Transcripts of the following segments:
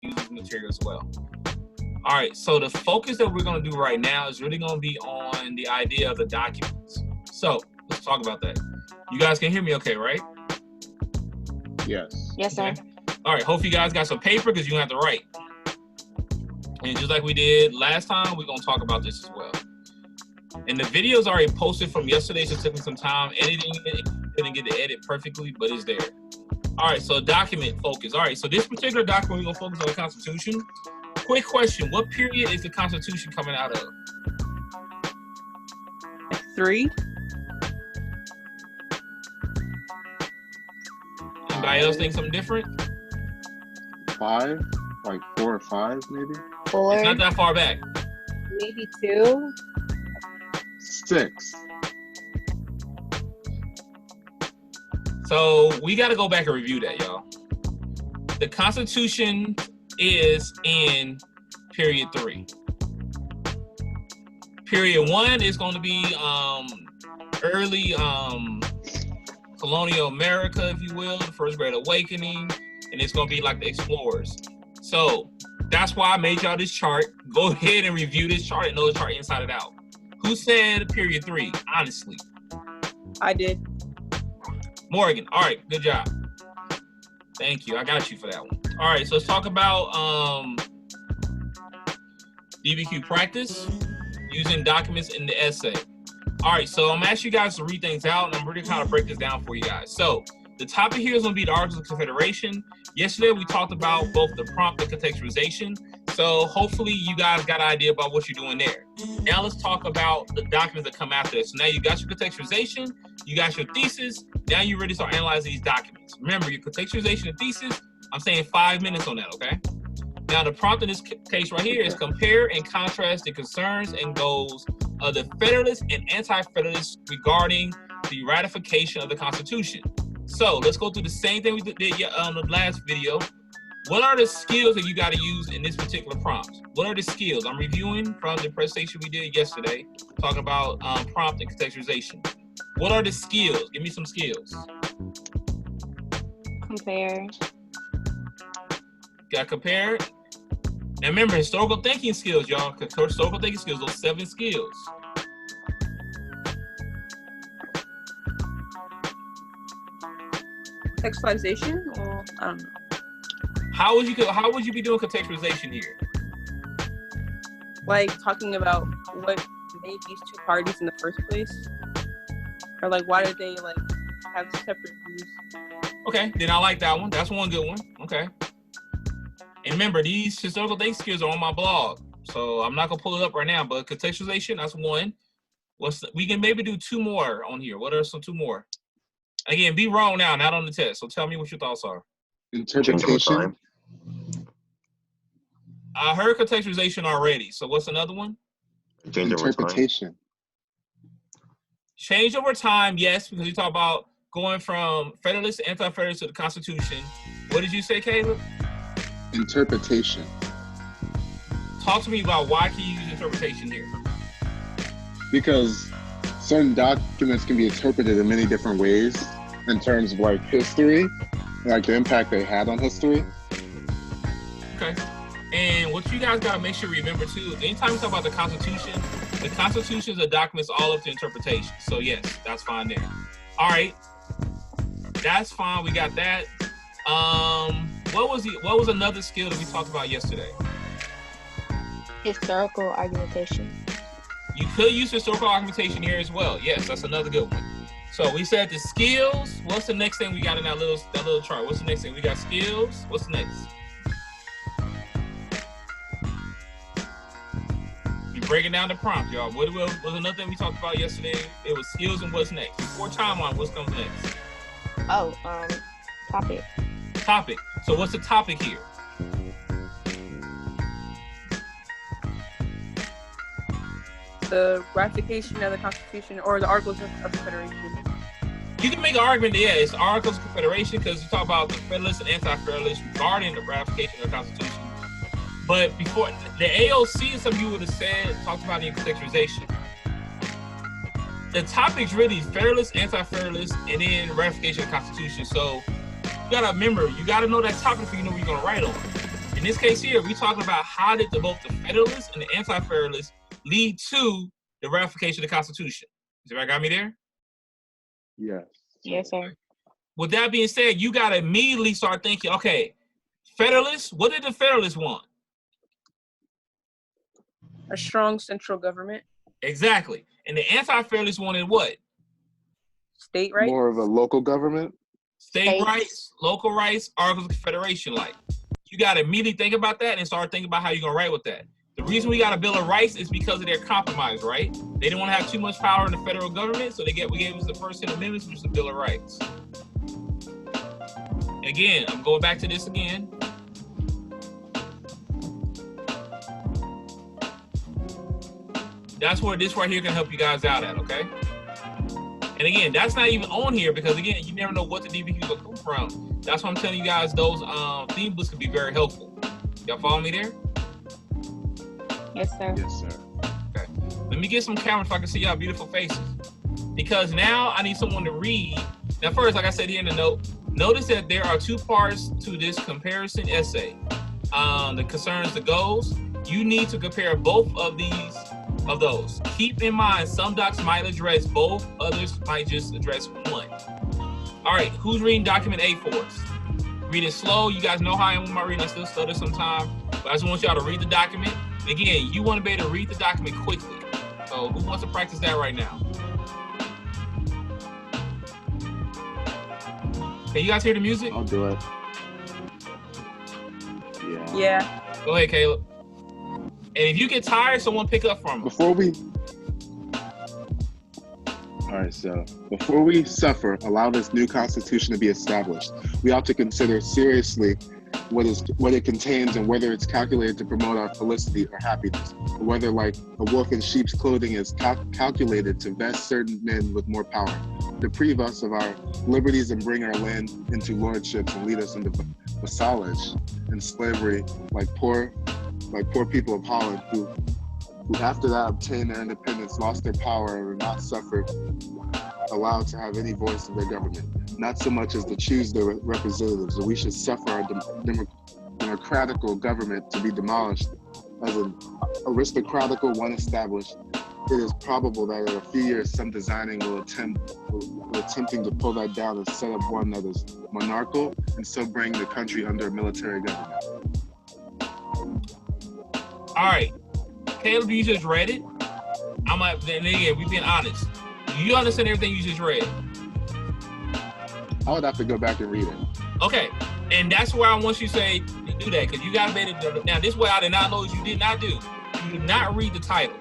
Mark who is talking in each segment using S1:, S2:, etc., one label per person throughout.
S1: use this material as well. All right, so the focus that we're going to do right now is really going to be on the idea of the documents. So let's talk about that. You guys can hear me okay, right?
S2: Yes.
S3: Yes, sir.
S1: Okay. All right, hope you guys got some paper because you're going to have to write. And just like we did last time, we're going to talk about this as well. And the video's already posted from yesterday, so it took me some time editing it. Couldn't get the edit perfectly, but it's there. All right, so document focus. All right, so this particular document, we're going to focus on the Constitution. Quick question, what period is the Constitution coming out of?
S4: 3.
S1: Anybody else think something different?
S2: 5, like 4 or 5, maybe.
S3: 4.
S1: It's not that far back.
S3: Maybe 2.
S2: 6.
S1: So we got to go back and review that, y'all. The Constitution is in period 3. Period 1 is going to be early colonial America, if you will, the First Great Awakening, and it's going to be like the explorers. So that's why I made y'all this chart. Go ahead and review this chart and know the chart inside and out. Who said period 3? Honestly,
S4: I did.
S1: Morgan. All right, good job. Thank you. I got you for that one. All right, so let's talk about DBQ practice using documents in the essay. All right, so I'm gonna ask you guys to read things out, and I'm really kind of break this down for you guys. So the topic here is gonna be the Articles of Confederation. Yesterday we talked about both the prompt and contextualization. So hopefully you guys got an idea about what you're doing there. Now let's talk about the documents that come after this. So now you got your contextualization, you got your thesis. Now you ready to start analyzing these documents. Remember, your contextualization and thesis, I'm saying 5 minutes on that, okay? Now the prompt in this case right here is compare and contrast the concerns and goals of the Federalists and Anti-Federalists regarding the ratification of the Constitution. So let's go through the same thing we did on the last video. What are the skills that you got to use in this particular prompt? What are the skills? I'm reviewing from the presentation we did yesterday, talking about prompt and contextualization. What are the skills? Give me some skills.
S3: Compare.
S1: Got compare. Now remember, historical thinking skills, y'all. Historical thinking skills, those 7 skills.
S4: Contextualization? Or, I don't know.
S1: How would you be doing contextualization here?
S4: Like talking about what made these two parties in the first place? Or like why did they like have separate views?
S1: Okay, then I like that one. That's one good one. Okay. And remember, these historical thinking skills are on my blog. So I'm not gonna pull it up right now, but contextualization, that's one. We can maybe do 2 more on here. What are some 2 more? Again, be wrong now, not on the test. So tell me what your thoughts are.
S2: Interpretation.
S1: I heard contextualization already. So what's another one?
S2: Interpretation.
S1: Change over time, yes, because you talk about going from Federalist to Anti-Federalist to the Constitution. What did you say, Caleb?
S2: Interpretation.
S1: Talk to me about why can you use interpretation here?
S2: Because certain documents can be interpreted in many different ways in terms of like history, like the impact they had on history.
S1: Okay. And what you guys got to make sure you remember too, anytime you talk about the Constitution is a document all up to interpretation. So yes, that's fine there. All right. That's fine. We got that. What was another skill that we talked about yesterday?
S3: Historical argumentation.
S1: You could use historical argumentation here as well. Yes, that's another good one. So we said the skills. What's the next thing we got in that little chart? What's the next thing? We got skills. What's the next? You're breaking down the prompt, y'all. What was another thing we talked about yesterday? It was skills and what's next. Before timeline, what comes next?
S3: Oh, topic.
S1: Topic. So what's the topic here?
S4: The ratification of the Constitution or the Articles of Confederation.
S1: You can make an argument that, yeah, it's Articles of Confederation because you talk about the Federalists and Anti-Federalists regarding the ratification of the Constitution. But before, the AOC, some of you would have said, talked about the contextualization. The topic's really Federalists, Anti-Federalists, and then ratification of the Constitution. So you gotta remember, you gotta know that topic so you know what you're gonna write on. In this case here, we're talking about how did both the Federalists and the Anti-Federalists lead to the ratification of the Constitution. Has everybody got me there?
S2: Yes.
S3: Yes, sir.
S1: With that being said, you got to immediately start thinking, okay, Federalists, what did the Federalists want?
S4: A strong central government.
S1: Exactly. And the Anti-Federalists wanted what?
S4: State rights.
S2: More of a local government.
S1: State rights, local rights, Articles of Confederation like. You got to immediately think about that and start thinking about how you're going to write with that. The reason we got a Bill of Rights is because of their compromise, right? They didn't want to have too much power in the federal government, so we gave us the first 10 amendments, which is the Bill of Rights. Again, I'm going back to this again. That's where this right here can help you guys out at, okay? And again, that's not even on here because again, you never know what the DBQ will come from. That's why I'm telling you guys those theme books can be very helpful. Y'all follow me there?
S3: Yes, sir.
S2: Yes, sir.
S1: Okay. Let me get some cameras so I can see y'all beautiful faces. Because now I need someone to read. Now first, like I said here in the note, notice that there are two parts to this comparison essay. That concerns the goals. You need to compare both of those. Keep in mind, some docs might address both, others might just address one. All right, who's reading document A for us? Read it slow. You guys know how I am with my reading. I still stutter sometimes, but I just want y'all to read the document. Again, you want to be able to read the document quickly. So who wants to practice that right now? Can you guys hear the music?
S2: I'll do it.
S4: Yeah.
S1: Go ahead, Caleb. And if you get tired, someone pick up from them.
S2: All right, so before we suffer, allow this new constitution to be established. We ought to consider seriously what it contains and whether it's calculated to promote our felicity or happiness, or whether, like a wolf in sheep's clothing, is calculated to vest certain men with more power, deprive us of our liberties and bring our land into lordships and lead us into vassalage and slavery, like poor people of Holland who after that obtained their independence, lost their power, and were not allowed to have any voice in their government, not so much as to choose their representatives. So we should suffer our democratical government to be demolished. As an aristocratical one established, it is probable that in a few years some designing will attempting to pull that down and set up one that is monarchical and so bring the country under a military government.
S1: All right, Caleb, you just read it. Then again, we being honest. Do you understand everything you just read?
S2: I would have to go back and read it.
S1: Okay, and that's where I want you to say to do that, because you got to be able to. Now, this way I did not know what you did not do. You did not read the title.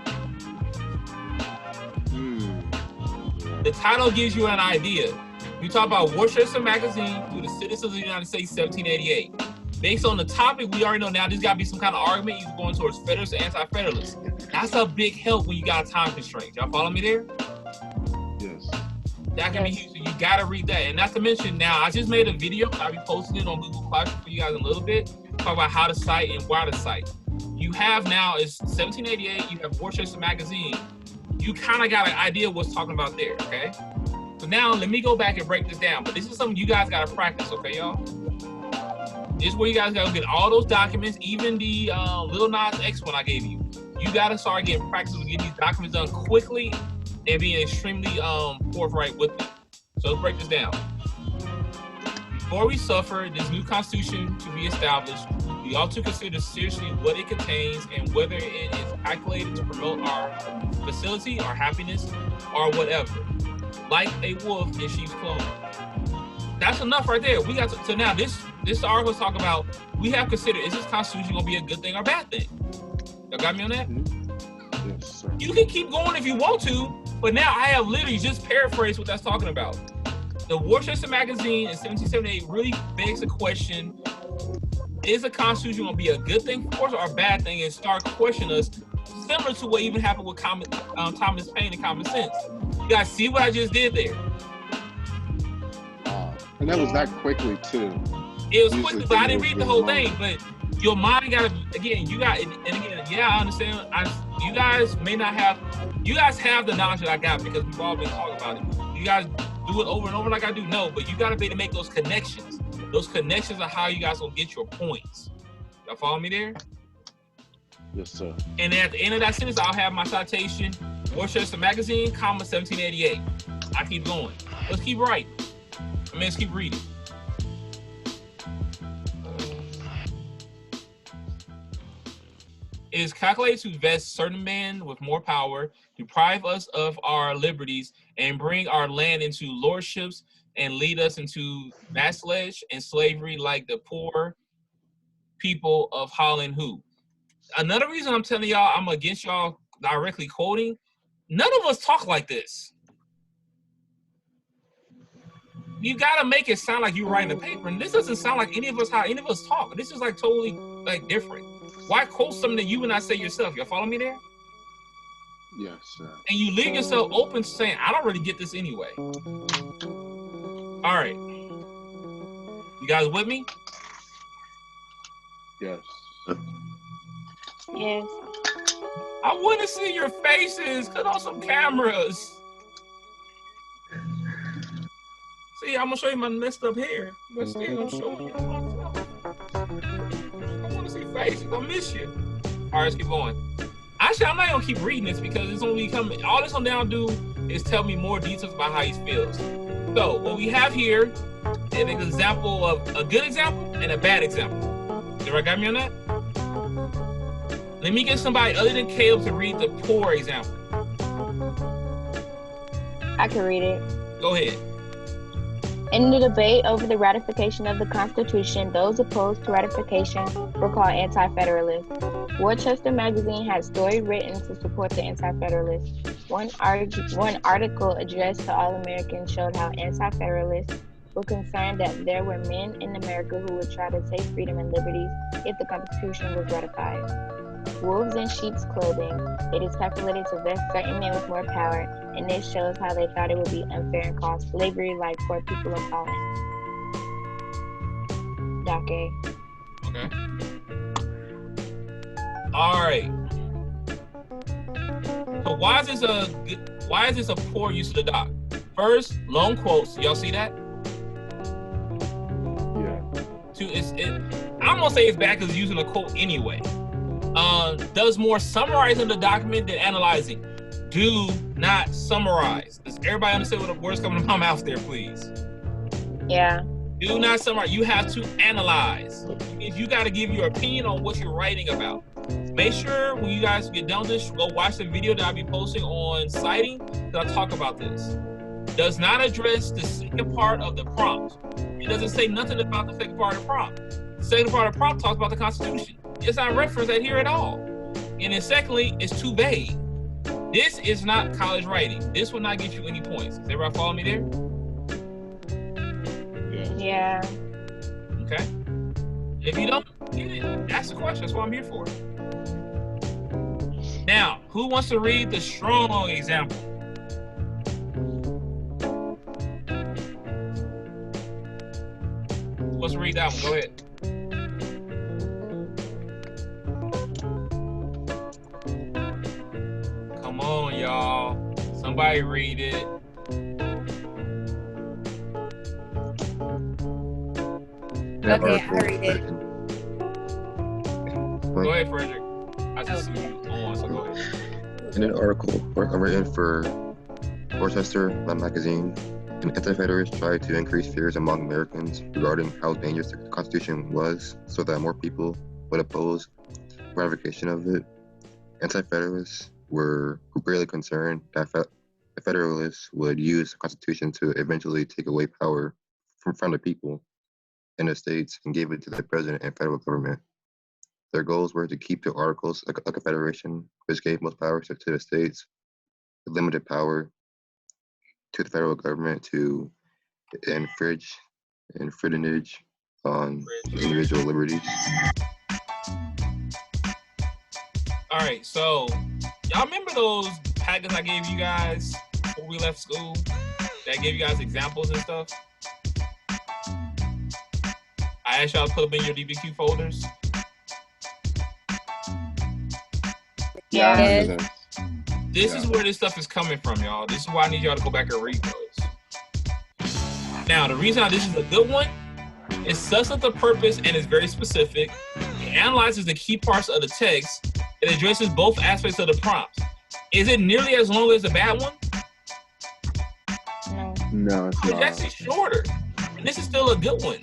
S1: The title gives you an idea. We talk about Worcester Magazine to the Citizens of the United States, 1788. Based on the topic, we already know now there's got to be some kind of argument either going towards Federalists or Anti-Federalists. That's a big help when you got a time constraint. Y'all follow me there?
S2: Yes.
S1: That can be huge. So you got to read that. And not to mention, now, I just made a video. I'll be posting it on Google Classroom for you guys in a little bit. Talk about how to cite and why to cite. You have now, it's 1788. You have Worcester Magazine. You kind of got an idea of what's talking about there, okay? So now, let me go back and break this down. But this is something you guys got to practice, okay, y'all? This is where you guys got to get all those documents, even the Lil Nas X one I gave you. You got to start getting practice with getting these documents done quickly and being extremely forthright with them. So let's break this down. Before we suffer this new constitution to be established, we ought to consider seriously what it contains and whether it is calculated to promote our facility, our happiness, or whatever. Like a wolf in sheep's clothing. That's enough right there. We got to, so now this article is talking about, we have considered, is this constitution going to be a good thing or a bad thing? Y'all got me on that?
S2: Yes, sir.
S1: You can keep going if you want to, but now I have literally just paraphrased what that's talking about. The Worcester Magazine in 1778 really begs the question, is the Constitution going to be a good thing for us or a bad thing, and start questioning us, similar to what even happened with Thomas Paine and Common Sense. You guys see what I just did there?
S2: And that was that quickly, too.
S1: It was quickly, but I didn't read the whole thing, but your mind got to, again, you got, and again, yeah, I understand. You guys may not have, you guys have the knowledge that I got because we've all been talking about it. You guys do it over and over like I do, no, but you got to be able to make those connections. Those connections are how you guys will get your points. Y'all follow me there?
S2: Yes, sir.
S1: And then at the end of that sentence, I'll have my citation, Worcester Magazine, comma 1788. I keep going. Let's keep writing. Let's keep reading. It is calculated to vest certain men with more power, deprive us of our liberties, and bring our land into lordships and lead us into vassalage and slavery like the poor people of Holland who. Another reason I'm telling y'all I'm against y'all directly quoting, none of us talk like this. You gotta make it sound like you're writing a paper, and this doesn't sound like any of us how any of us talk. This is like totally like different. Why quote something that you and I say yourself? Y'all follow me there?
S2: Yes, sir.
S1: And you leave yourself open to saying, I don't really get this anyway. All right. You guys with me?
S2: Yes.
S3: Yes.
S1: I want to see your faces. Cut on some cameras. See, I'm going to show you my messed up hair. But still, I'm showing you myself. I want to see faces. I miss you. All right, let's keep going. Actually, I'm not going to keep reading this because it's only coming. All this on down do is tell me more details about how he feels. So, what we have here is an example of a good example and a bad example. Everybody got me on that? Let me get somebody other than Caleb to read the poor example.
S3: I can read it.
S1: Go ahead.
S3: In the debate over the ratification of the Constitution, those opposed to ratification were called anti-federalists. Worcester Magazine had stories written to support the anti-federalists. One article addressed to all Americans showed how anti-federalists were concerned that there were men in America who would try to take freedom and liberties if the Constitution was ratified. Wolves in sheep's clothing, it is calculated to vest certain men with more power, and this shows how they thought it would be unfair and cause slavery like poor people of Holland. Doc A.
S1: Okay. All right. So why is this a poor use of the doc? First, long quotes. Y'all see that?
S2: Yeah.
S1: Two, I'm gonna say it's bad because it's using a quote anyway. Does more summarizing the document than analyzing. Do not summarize. Does everybody understand what the words coming to my mouth there, please?
S3: Yeah.
S1: Do not summarize. You have to analyze. You got to give your opinion on what you're writing about. Make sure when you guys get done with this, go watch the video that I'll be posting on citing that I'll talk about this. Does not address the second part of the prompt. It doesn't say nothing about the second part of the prompt. The second part of the prompt talks about the Constitution. It's not referenced that here at all. And then secondly, it's too vague. This is not college writing. This will not get you any points. Does everybody follow me there?
S3: Yeah.
S1: Okay. If you don't get it, ask the question. That's what I'm here for. Now, who wants to read the strong example? Let's read that one. Go ahead. Come on, y'all. Somebody read it.
S5: Okay, I read it.
S1: Go ahead, Frederick. I just see you on, so go ahead.
S5: In an article written for Worcester Magazine, an anti-federalist tried to increase fears among Americans regarding how dangerous the Constitution was so that more people would oppose ratification of it. Anti-federalists were greatly concerned that the Federalists would use the Constitution to eventually take away power from the people in the states and give it to the president and federal government. Their goals were to keep the Articles like a federation, which gave most powers to the states, limited power to the federal government to infringe on individual liberties.
S1: All right, so y'all remember those packets I gave you guys before we left school that gave you guys examples and stuff? I asked y'all to put them in your DBQ folders.
S2: Yeah. I
S3: Yes.
S2: remember that.
S1: This is where this stuff is coming from, y'all. This is why I need y'all to go back and read those. Now, the reason why this is a good one is substantive purpose and is very specific, analyzes the key parts of the text. It addresses both aspects of the prompt. Is it nearly as long as the bad one?
S2: No, it's
S1: It's
S2: not.
S1: actually shorter. And this is still a good one.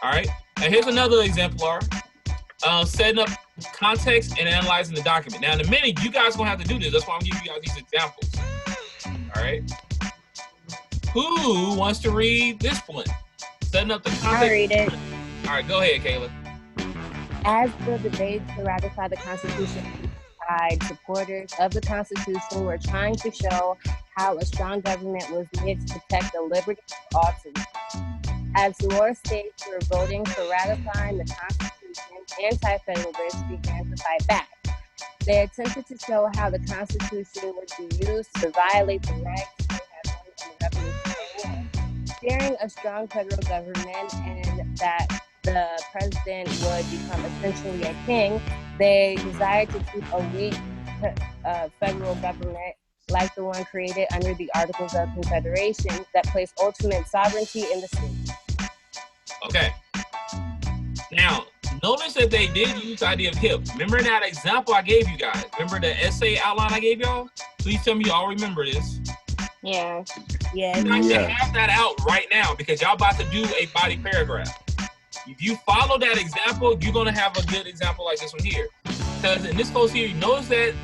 S1: All right. Now here's another exemplar. Setting up context and analyzing the document. Now in a minute, you guys gonna have to do this. That's why I'm giving you guys these examples. All right. Who wants to read this one? Setting up the context.
S6: I'll read it.
S1: All right, go ahead, Kayla.
S6: As the debate to ratify the Constitution, supporters of the Constitution were trying to show how a strong government was needed to protect the liberty of all citizens. As more states were voting for ratifying the Constitution, anti-federalists began to fight back. They attempted to show how the Constitution would be used to violate the rights they had won in the Revolutionary War. Fearing a strong federal government and that the president would become essentially a king, they desired to keep a weak federal government like the one created under the Articles of Confederation that placed ultimate sovereignty in the state.
S1: Okay. Now, notice that they did use the idea of HIP. Remember that example I gave you guys? Remember the essay outline I gave y'all? Please tell me you all remember this.
S3: Yeah.
S6: Yeah.
S1: You guys should have that out right now because y'all about to do a body paragraph. If you follow that example, you're gonna have a good example like this one here. Because in this case here, notice that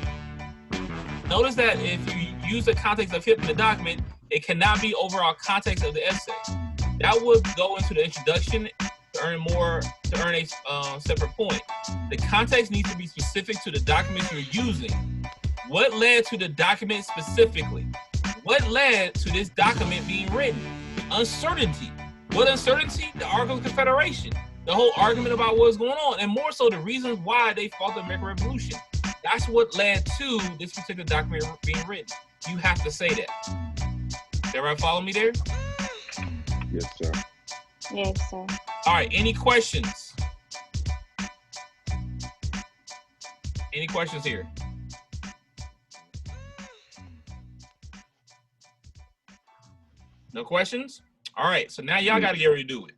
S1: if you use the context of HIP in the document, it cannot be overall context of the essay. That would go into the introduction to earn a separate point. The context needs to be specific to the document you're using. What led to the document specifically? What led to this document being written? Uncertainty. What uncertainty? The Articles of Confederation. The whole argument about what's going on, and more so the reasons why they fought the American Revolution. That's what led to this particular document being written. You have to say that. Everybody follow me there?
S2: Yes, sir.
S3: Yes, sir.
S1: All right, any questions? Any questions here? No questions? All right, so now y'all got to get ready to do it.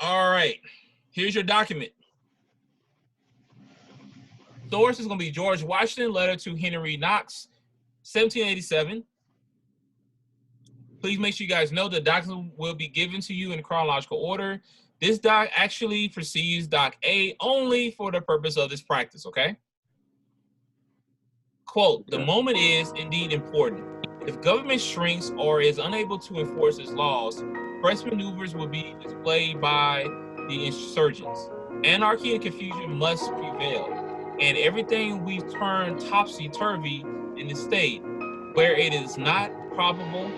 S1: All right, here's your document. Source is going to be George Washington, letter to Henry Knox, 1787. Please make sure you guys know the document will be given to you in chronological order. This doc actually precedes Doc A only for the purpose of this practice, okay? Quote, the moment is indeed important. If government shrinks or is unable to enforce its laws, press maneuvers will be displayed by the insurgents. Anarchy and confusion must prevail, and everything we turn topsy-turvy in the state, where it is not probable,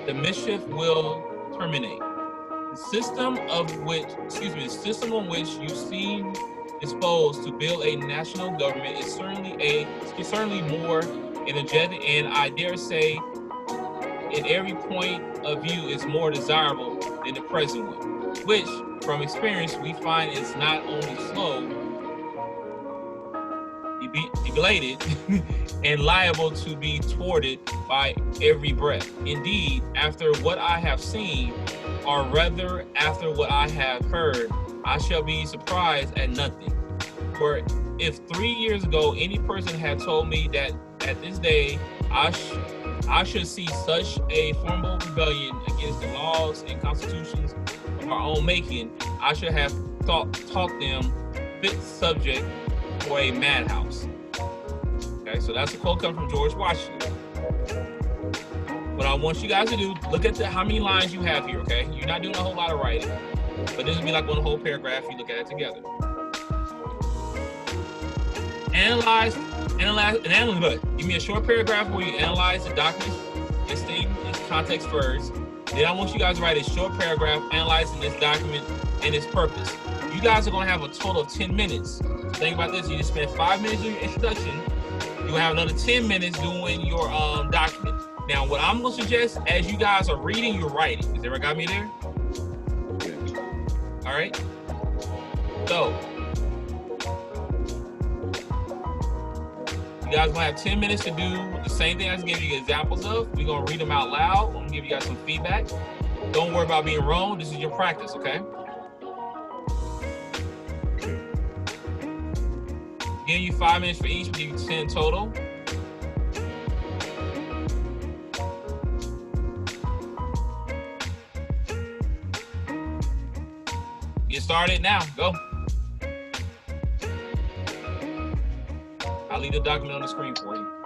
S1: the mischief will terminate. The system on which you seem disposed to build a national government is certainly more energetic, and I dare say, in every point of view, is more desirable than the present one, which, from experience, we find is not only slow, degraded, and liable to be thwarted by every breath. Indeed, after what I have seen, or rather after what I have heard, I shall be surprised at nothing. For if 3 years ago any person had told me that at this day I should see such a formidable rebellion against the laws and constitutions of our own making, I should have thought them fit subject for a madhouse. Okay, so that's a quote coming from George Washington. What I want you guys to do, look at how many lines you have here, okay? You're not doing a whole lot of writing, but this will be like one whole paragraph. You look at it together. Analyze, give me a short paragraph where you analyze the document and state its context first. Then I want you guys to write a short paragraph analyzing this document and its purpose. You guys are gonna have a total of 10 minutes. Think about this, you just spend 5 minutes doing your introduction. You'll have another 10 minutes doing your document. Now, what I'm gonna suggest as you guys are reading, you're writing. Has everyone got me there?
S2: Yes.
S1: All right. So, you guys gonna have 10 minutes to do the same thing I just gave you examples of. We're gonna read them out loud. I'm gonna give you guys some feedback. Don't worry about being wrong. This is your practice, okay? Giving you 5 minutes for each, give you 10 total. Get started now. Go. I'll leave the document on the screen for you.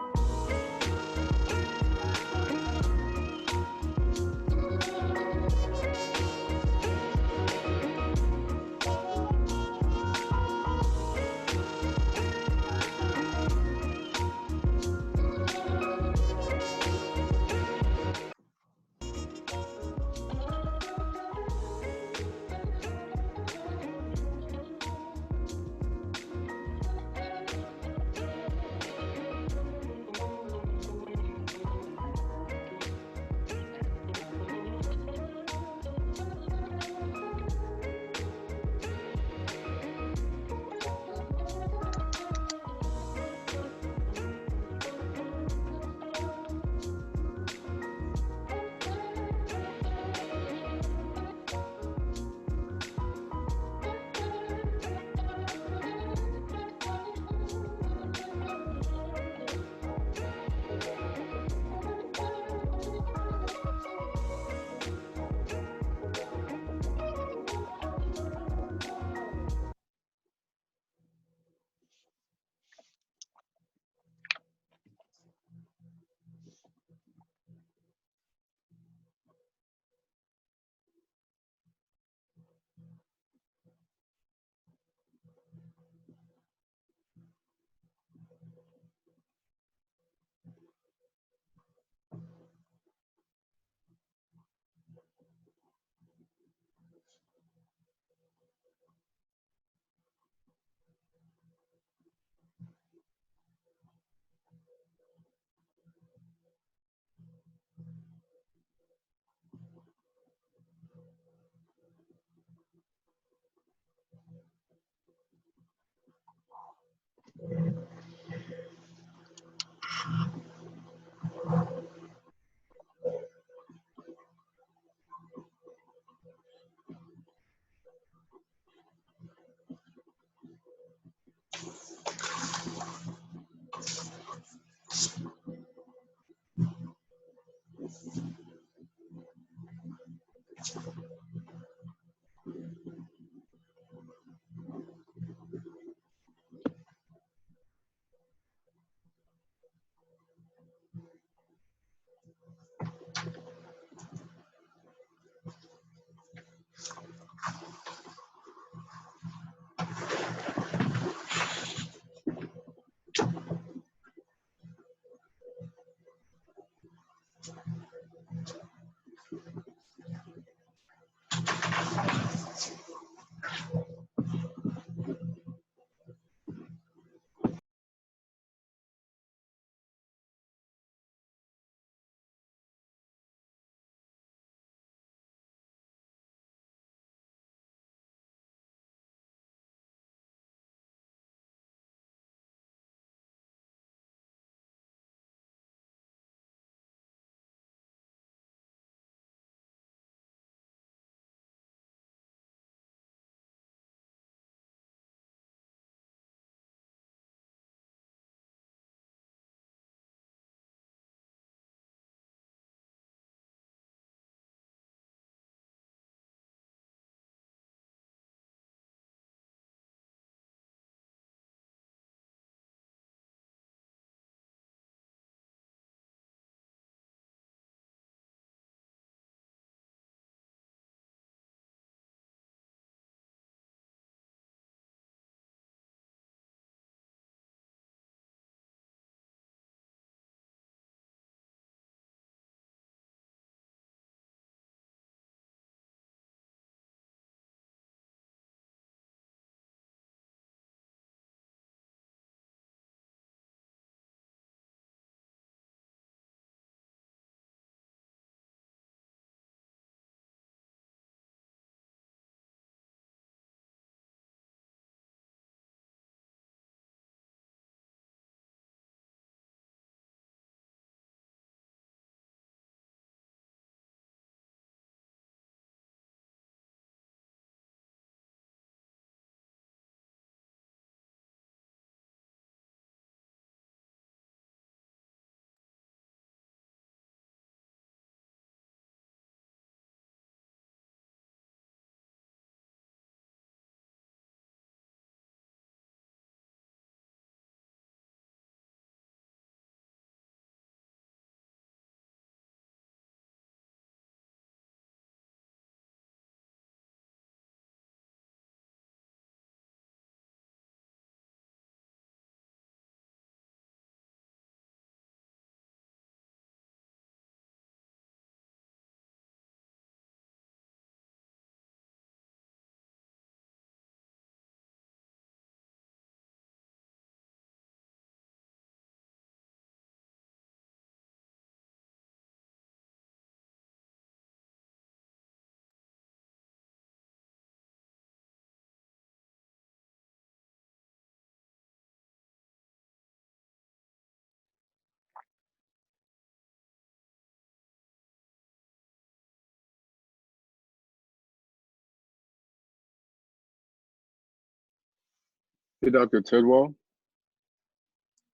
S2: Hey, Dr. Tidwell.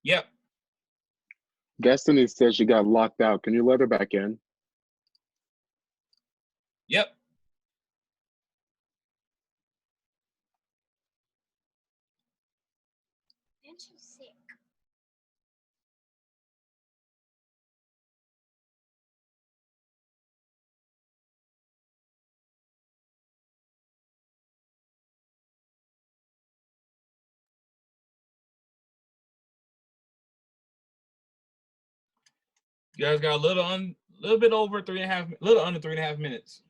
S1: Yep.
S2: Destiny says she got locked out. Can you let her back in?
S1: Yep. You guys got a little bit over 3.5, little under 3.5 minutes.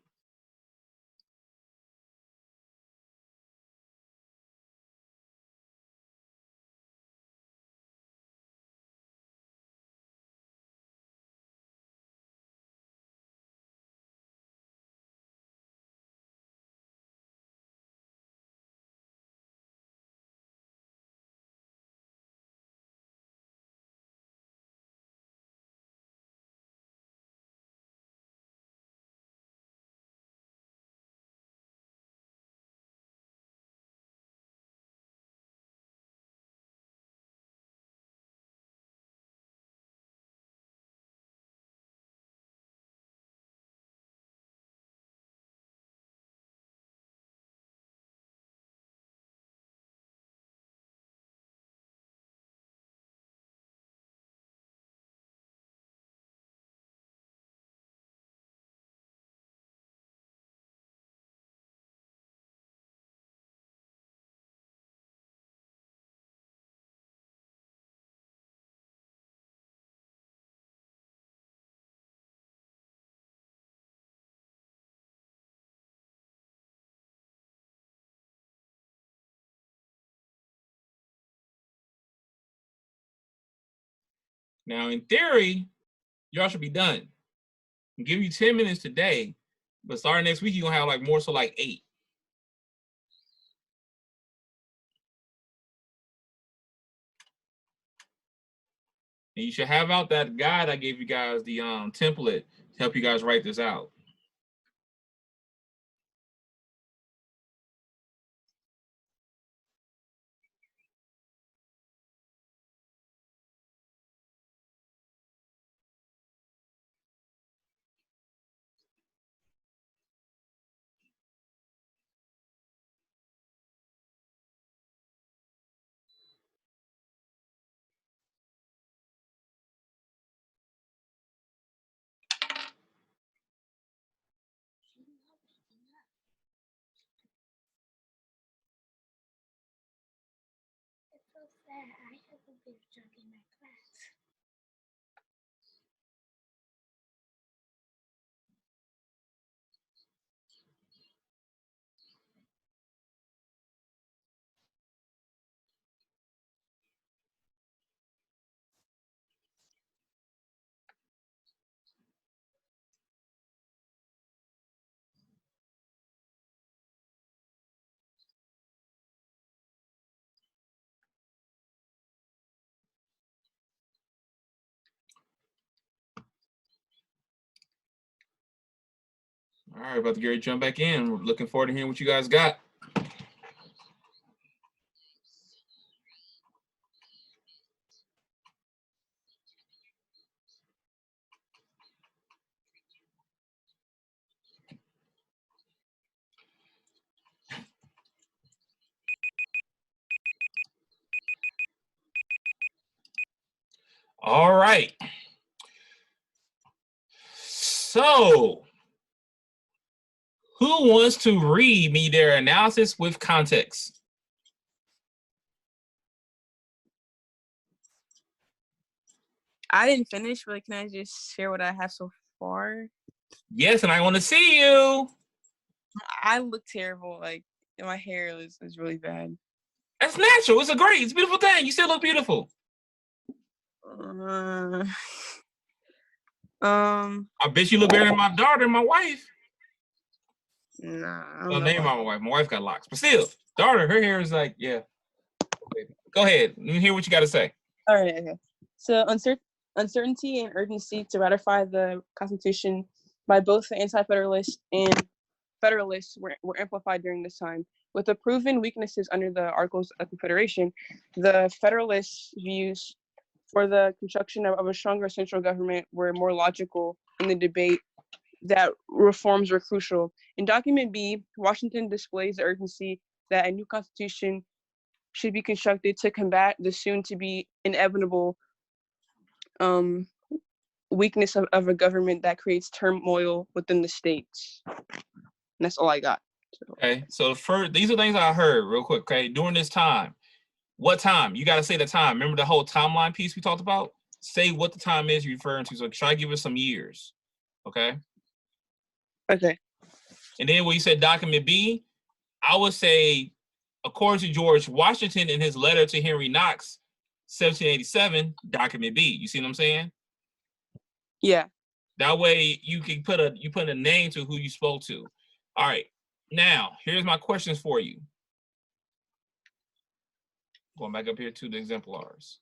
S1: Now, in theory, y'all should be done. I'll give you 10 minutes today, but starting next week, you're gonna have like more so like 8. And you should have out that guide I gave you guys, the template to help you guys write this out. All right, about to get ready to jump back in. We're looking forward to hearing what you guys got. All right. So, who wants to read me their analysis with context?
S4: I didn't finish, but can I just share what I have so far?
S1: Yes, and I want to see you.
S4: I look terrible. Like, my hair is really bad.
S1: That's natural. It's a beautiful thing. You still look beautiful. I bet you look better than my daughter and my wife.
S4: Nah.
S1: Well, name my wife. My wife got locks, but still, daughter, her hair is like, yeah. Go ahead. Let me hear what you got to say.
S4: All right. Okay. So uncertainty and urgency to ratify the Constitution by both the anti-federalists and federalists were amplified during this time, With the proven weaknesses under the Articles of Confederation, the Federalists' views for the construction of a stronger central government were more logical in the debate that reforms were crucial. In Document B, Washington displays the urgency that a new constitution should be constructed to combat the soon-to-be inevitable weakness of a government that creates turmoil within the states. And that's all I got.
S1: Okay, so first, these are things I heard real quick. Okay, during this time, what time? You got to say the time. Remember the whole timeline piece we talked about? Say what the time is you're referring to. So try to give us some years. Okay.
S4: Okay.
S1: And then when you said Document B, I would say, according to George Washington in his letter to Henry Knox, 1787, Document B. You see what I'm saying?
S4: Yeah.
S1: That way you can put a name to who you spoke to. All right. Now, here's my questions for you. Going back up here to the exemplars.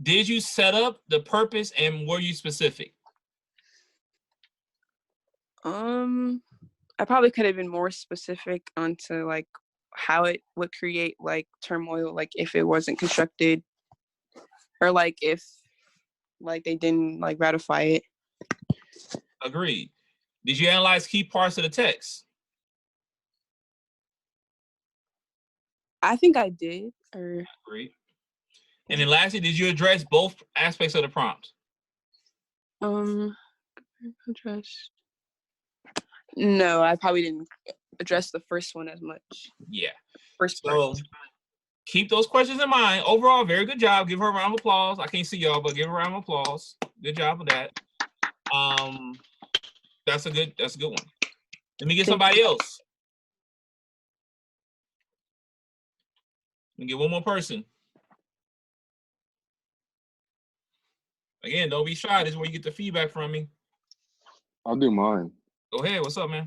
S1: Did you set up the purpose and were you specific?
S4: I probably could have been more specific onto like how it would create like turmoil, like if it wasn't constructed, or like if like they didn't like ratify it.
S1: Agreed. Did you analyze key parts of the text?
S4: I think I did. Or
S1: Agreed. And then lastly, did you address both aspects of the prompt?
S4: address. No, I probably didn't address the first one as much.
S1: Yeah.
S4: First
S1: so
S4: part.
S1: Keep those questions in mind. Overall, very good job. Give her a round of applause. I can't see y'all, but give her a round of applause. Good job with that. That's a good one. Let me get somebody else. Let me get one more person. Again, don't be shy. This is where you get the feedback from me.
S2: I'll do mine.
S1: Go ahead. What's up, man?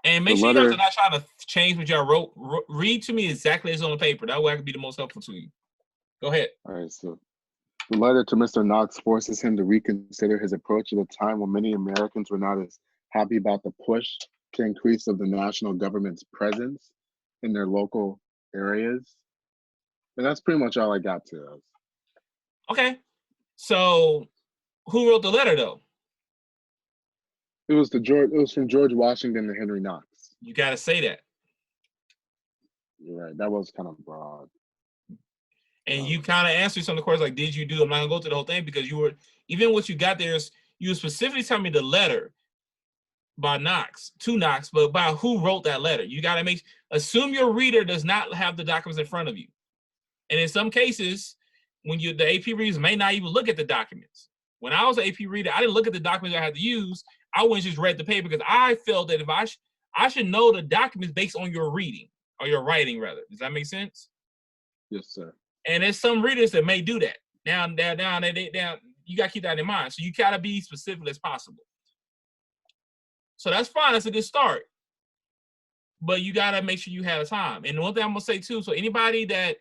S1: And make sure you guys are not trying to change what y'all wrote. Read to me exactly as on the paper. That way I can be the most helpful to you. Go ahead.
S2: All right, so the letter to Mr. Knox forces him to reconsider his approach at a time when many Americans were not as happy about the push to increase of the national government's presence in their local areas. And that's pretty much all I got to those.
S1: Okay. So who wrote the letter though?
S2: It was from George Washington to Henry Knox.
S1: You gotta say that.
S2: You're right. That was kind of broad.
S1: And you kind of answered some of the questions like, did you do? I'm not gonna go through the whole thing because you were, even what you got there is, you were specifically telling me the letter by Knox, to Knox, but by who wrote that letter. You gotta assume your reader does not have the documents in front of you. And in some cases, when the AP readers may not even look at the documents. When I was an AP reader, I didn't look at the documents I had to use. I went and just read the paper because I felt that if I should know the documents based on your reading or your writing rather. Does that make sense?
S2: Yes, sir.
S1: And there's some readers that may do that. Now, you gotta keep that in mind. So you gotta be specific as possible. So that's fine. That's a good start. But you gotta make sure you have time. And one thing I'm gonna say too. So anybody that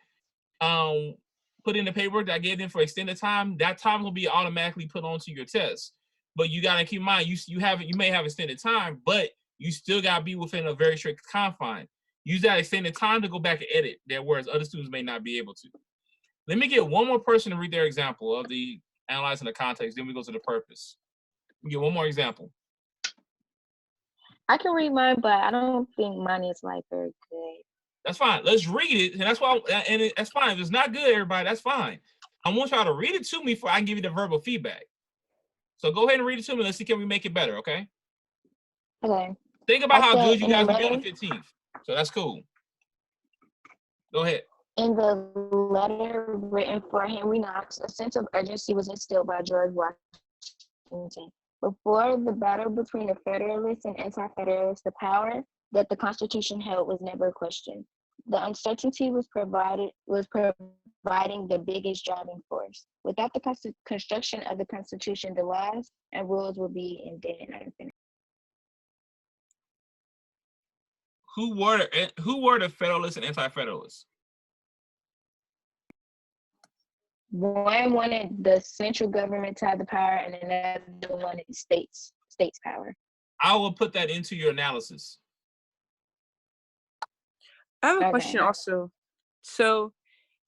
S1: put in the paperwork that I gave them for extended time, that time will be automatically put onto your test. But you gotta keep in mind, you may have extended time, but you still gotta be within a very strict confine. Use that extended time to go back and edit that, whereas other students may not be able to. Let me get one more person to read their example of the analyzing the context, then we go to the purpose. We get one more example.
S3: I can read mine, but I don't think mine is like very good.
S1: That's fine. Let's read it, and that's why. That's fine. If it's not good, everybody, that's fine. I want y'all to read it to me before I can give you the verbal feedback. So go ahead and read it to me. Let's see, can we make it better? Okay.
S3: Okay.
S1: Think about how good you guys will be on the 15th. So that's cool. Go ahead.
S3: In the letter written for Henry Knox, a sense of urgency was instilled by George Washington. Before the battle between the Federalists and Anti-Federalists, the power that the Constitution held was never questioned. The uncertainty was providing the biggest driving force. Without the construction of the Constitution, the laws and rules would be in dead and unfinished.
S1: Who were the Federalists and Anti-Federalists?
S3: One wanted the central government to have the power, and another wanted states power.
S1: I will put that into your analysis.
S4: I have a
S3: Okay.
S4: question also. So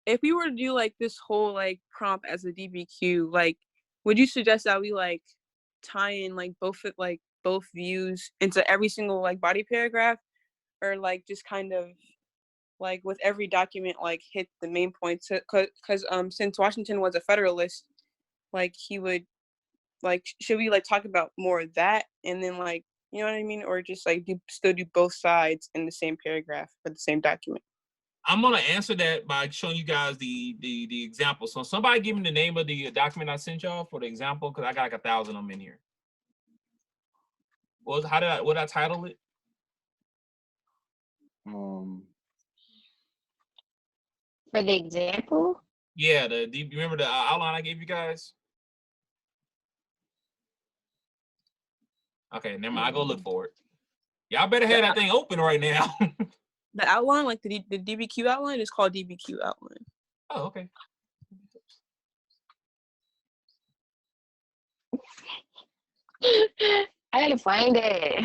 S4: if we were to do like this whole like prompt as a DBQ, like would you suggest that we like tie in like both views into every single like body paragraph, or like just kind of like with every document like hit the main points? Because since Washington was a Federalist, like he would like, should we like talk about more of that and then like, you know what I mean, or just like still do both sides in the same paragraph for the same document?
S1: I'm gonna answer that by showing you guys the example. So somebody give me the name of the document I sent y'all for the example, because I got like 1,000 of them in here. What did I title it?
S3: For the example?
S1: Yeah, you remember the outline I gave you guys? Okay, never mind. I go look for it. Y'all better have that thing open right now.
S4: The outline, like the DBQ outline, is called DBQ outline.
S1: Oh, okay.
S3: I gotta find it.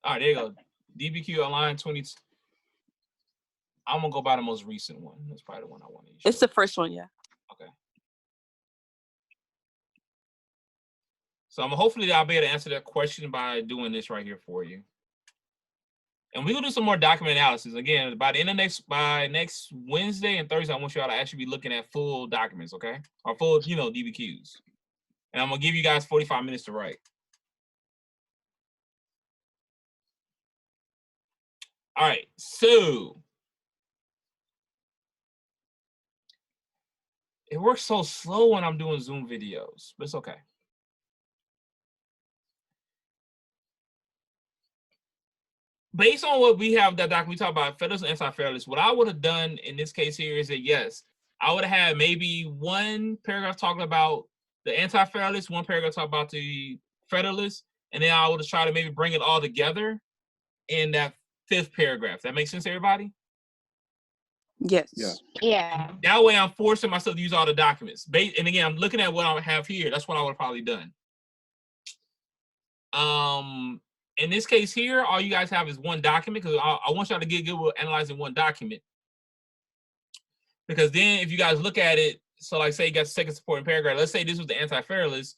S1: All right, there you go. DBQ outline 20. I'm gonna go by the most recent one. That's probably the one I want to use.
S4: It's the first one, yeah.
S1: Okay. So hopefully I'll be able to answer that question by doing this right here for you. And we're gonna do some more document analysis. Again, by the end of next Wednesday and Thursday, I want y'all to actually be looking at full documents, okay? Or full, DBQs. And I'm gonna give you guys 45 minutes to write. All right, so it works so slow when I'm doing Zoom videos, but it's okay. Based on what we have, that doc, we talk about Federalist and anti-Federalist, what I would have done in this case here is that, yes, I would have had maybe one paragraph talking about the anti-Federalist, one paragraph talking about the Federalist, and then I would have tried to maybe bring it all together in that 5th paragraph. That makes sense, everybody?
S4: Yes.
S3: Yeah.
S1: That way I'm forcing myself to use all the documents. And again, I'm looking at what I have here. That's what I would have probably done. In this case here, all you guys have is one document, because I want y'all to get good with analyzing one document. Because then if you guys look at it, so like say you got the second supporting paragraph, let's say this was the anti-Federalist.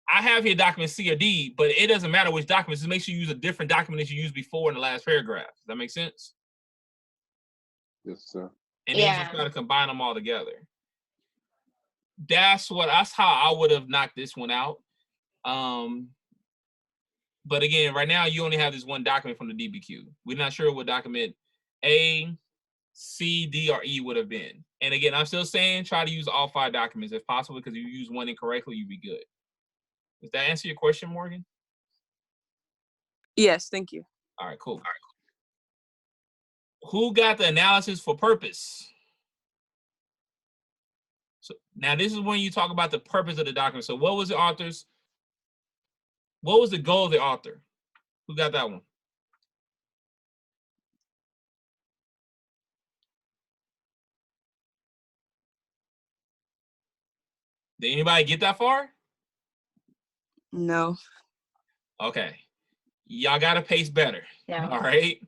S1: I have here document C or D, but it doesn't matter which document. Just make sure you use a different document that you used before in the last paragraph. Does that make sense?
S2: Yes, sir.
S1: And then just try to combine them all together. That's how I would have knocked this one out. But again, right now you only have this one document from the DBQ. We're not sure what document A, C, D, or E would have been. And again, I'm still saying try to use all 5 documents if possible, because if you use one incorrectly, you'd be good. Does that answer your question, Morgan?
S4: Yes, thank you.
S1: All right, cool. Who got the analysis for purpose? So now this is when you talk about the purpose of the document. So what was the author's? What was the goal of the author? Who got that one? Did anybody get that far?
S4: No.
S1: Okay. Y'all got to pace better.
S3: Yeah.
S1: All right.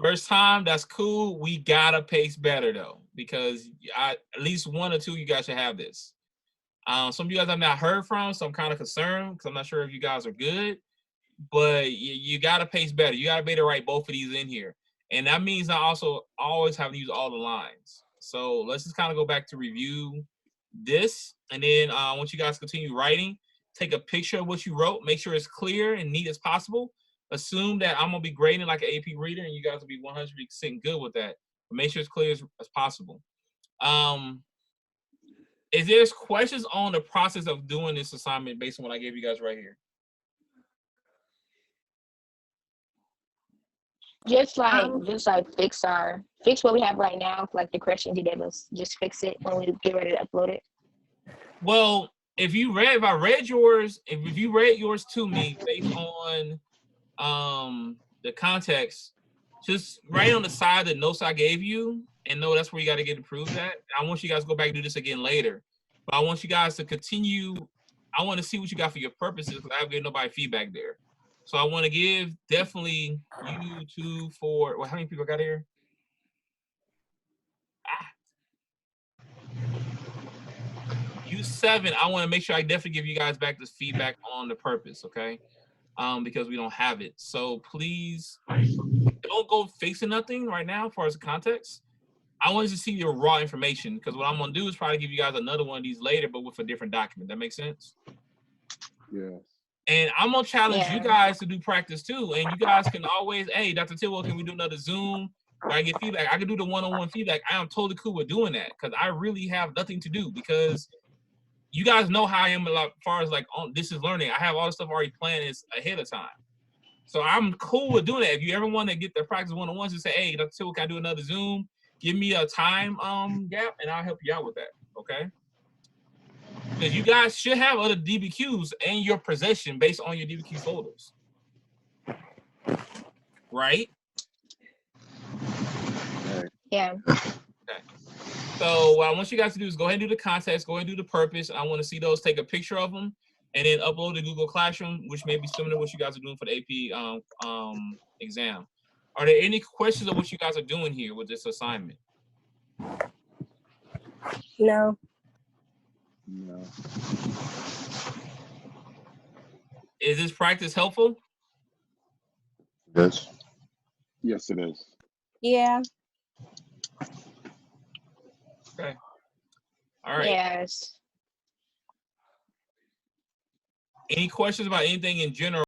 S1: First time, that's cool. We got to pace better, though, because at least one or two of you guys should have this. Some of you guys I've not heard from, so I'm kind of concerned because I'm not sure if you guys are good, but you got to pace better. You got to be able to write both of these in here. And that means I also always have to use all the lines. So let's just kind of go back to review this. And then once you guys continue writing, take a picture of what you wrote. Make sure it's clear and neat as possible. Assume that I'm going to be grading like an AP reader and you guys will be 100% good with that. But make sure it's clear as possible. Is there questions on the process of doing this assignment based on what I gave you guys right here?
S3: Just fix what we have right now, like the corrections you gave us. Just fix it when we get ready to upload it.
S1: Well, if you read yours to me based on the context, just write on the side the notes I gave you and no, that's where you got to get approved at. I want you guys to go back and do this again later. But I want you guys to continue. I want to see what you got for your purposes because I haven't given nobody feedback there. So I want to give definitely you 2, 4. Well, how many people got here? You 7. I want to make sure I definitely give you guys back this feedback on the purpose, okay? Because we don't have it. So please don't go fixing nothing right now as far as the context. I want to see your raw information because what I'm gonna do is probably give you guys another one of these later, but with a different document. That makes sense?
S2: Yes.
S1: And I'm gonna challenge you
S3: Yeah.
S1: guys to do practice too. And you guys can always, hey, Dr. Tillwell, can we do another Zoom? Where I get feedback. I can do the one-on-one feedback. I am totally cool with doing that because I really have nothing to do because you guys know how I am as far as like on this is learning. I have all the stuff already planned is ahead of time. So I'm cool with doing that. If you ever want to get the practice one-on-ones and say, hey, Dr. Tillwell, can I do another Zoom? Give me a time gap and I'll help you out with that. Okay. Because you guys should have other DBQs in your possession based on your DBQ folders. Right?
S3: Yeah.
S1: Okay. So what I want you guys to do is go ahead and do the context, go ahead and do the purpose. I want to see those, take a picture of them, and then upload to Google Classroom, which may be similar to what you guys are doing for the AP exam. Are there any questions of what you guys are doing here with this assignment?
S6: No.
S2: No.
S1: Is this practice helpful?
S5: Yes.
S2: Yes, it is.
S6: Yeah.
S1: Okay. All right.
S3: Yes.
S1: Any questions about anything in general?